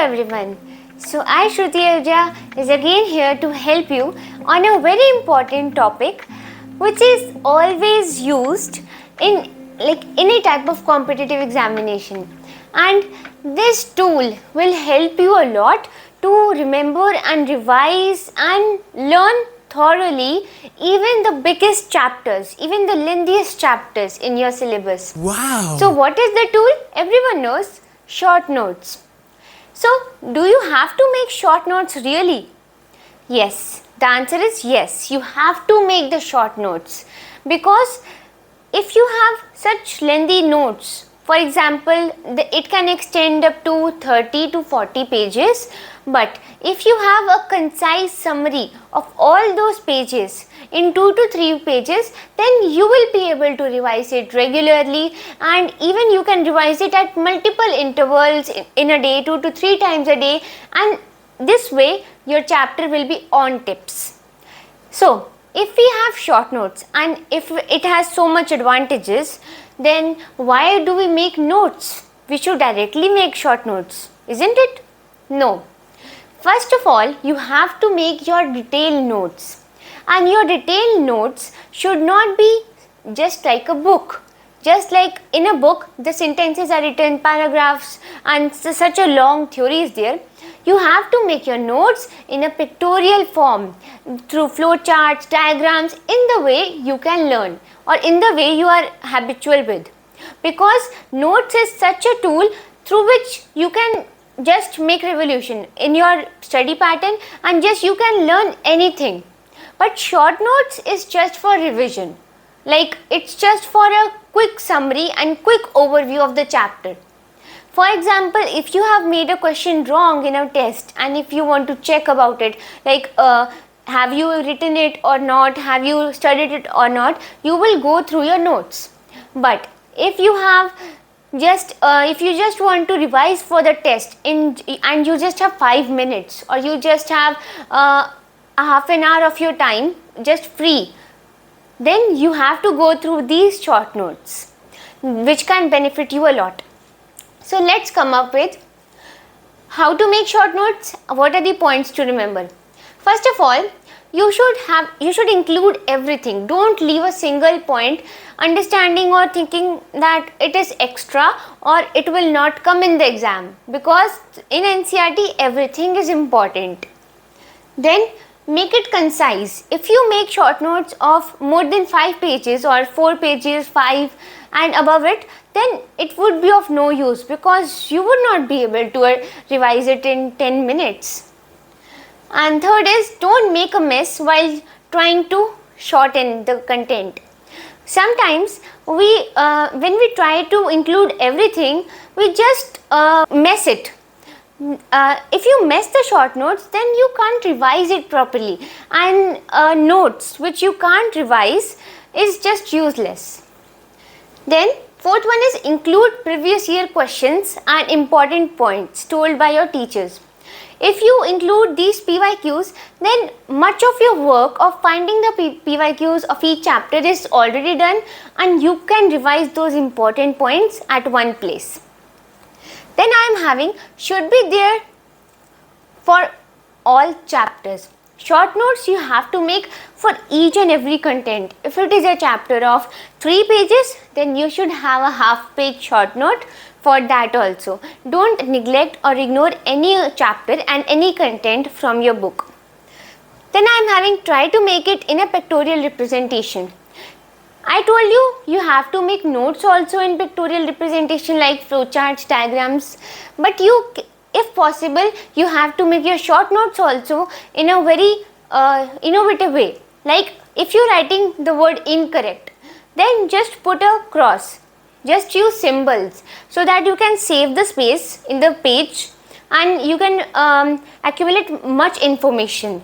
everyone. So I Shruti Ahuja is again here to help you on a very important topic which is always used in any type of competitive examination, and this tool will help you a lot to remember and revise and learn thoroughly even the biggest chapters, even the lengthiest chapters in your syllabus. Wow! So what is the tool? Everyone knows, short notes. So, do you have to make short notes really? Yes, the answer is yes, you have to make the short notes, because if you have such lengthy notes, for example, it can extend up to 30 to 40 pages, but if you have a concise summary of all those pages in 2 to 3 pages, then you will be able to revise it regularly, and even you can revise it at multiple intervals in a day, 2 to 3 times a day, and this way your chapter will be on tips. So, if we have short notes and if it has so much advantages, then why do we make notes? We should directly make short notes, isn't it? No. First of all, you have to make your detailed notes, and your detailed notes should not be just like a book. Just like in a book, the sentences are written, paragraphs, and such a long theory is there. You have to make your notes in a pictorial form through flowcharts, diagrams, in the way you can learn or in the way you are habitual with. Because notes is such a tool through which you can just make revolution in your study pattern, and just you can learn anything. But short notes is just for revision. Like it's just for a quick summary and quick overview of the chapter. For example, if you have made a question wrong in a test and if you want to check about it, like have you written it or not, have you studied it or not, you will go through your notes. But if you have if you just want to revise for the test and you just have 5 minutes, or you just have a half an hour of your time just free, then you have to go through these short notes, which can benefit you a lot. So let's come up with how to make short notes. What are the points to remember? First of all, you should include everything. Don't leave a single point understanding or thinking that it is extra or it will not come in the exam, because in NCERT everything is important. Then make it concise. If you make short notes of more than 5 pages or 4 pages, 5 and above it, then it would be of no use, because you would not be able to revise it in 10 minutes. And third is, don't make a mess while trying to shorten the content. Sometimes when we try to include everything, we just mess it. If you mess the short notes, then you can't revise it properly, and notes which you can't revise is just useless. Then fourth one is, include previous year questions and important points told by your teachers. If you include these PYQs, then much of your work of finding the PYQs of each chapter is already done, and you can revise those important points at one place. Then I am having should be there for all chapters. Short notes you have to make for each and every content. If it is a chapter of 3 pages, then you should have a half page short note for that also. Don't neglect or ignore any chapter and any content from your book. Then I am having try to make it in a pictorial representation. I told you have to make notes also in pictorial representation like flowcharts, diagrams, but if possible, you have to make your short notes also in a very innovative way. Like if you're writing the word incorrect, then just put a cross. Just use symbols so that you can save the space in the page and you can accumulate much information.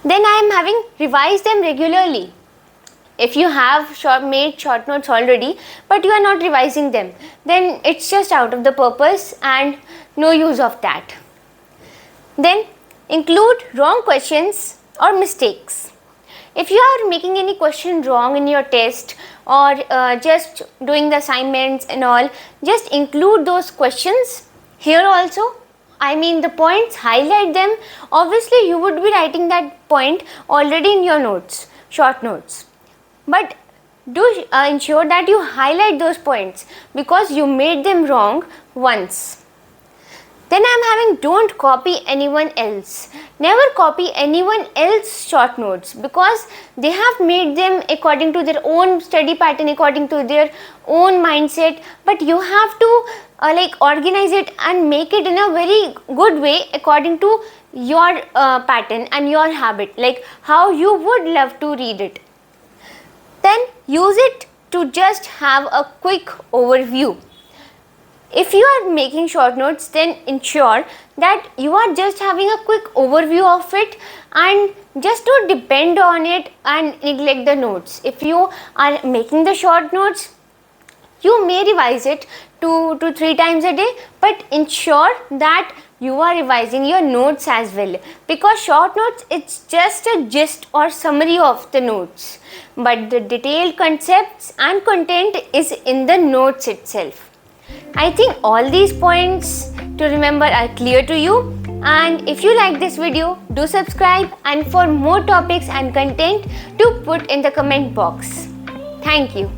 Then I am having revise them regularly. If you have made short notes already but you are not revising them, then it's just out of the purpose and no use of that. Then include wrong questions or mistakes. If you are making any question wrong in your test or just doing the assignments and all, just include those questions here also the points, highlight them. Obviously, you would be writing that point already in your notes, short notes. But do ensure that you highlight those points because you made them wrong once. Then I'm having don't copy anyone else. Never copy anyone else's short notes because they have made them according to their own study pattern, according to their own mindset. But you have to organize it and make it in a very good way according to your pattern and your habit, like how you would love to read it. Then use it to just have a quick overview. If you are making short notes, then ensure that you are just having a quick overview of it and just don't depend on it and neglect the notes. If you are making the short notes, you may revise it 2 to 3 times a day, but ensure that you are revising your notes as well, because short notes, it's just a gist or summary of the notes, but the detailed concepts and content is in the notes itself. I think all these points to remember are clear to you, and if you like this video, do subscribe, and for more topics and content, do put in the comment box. Thank you.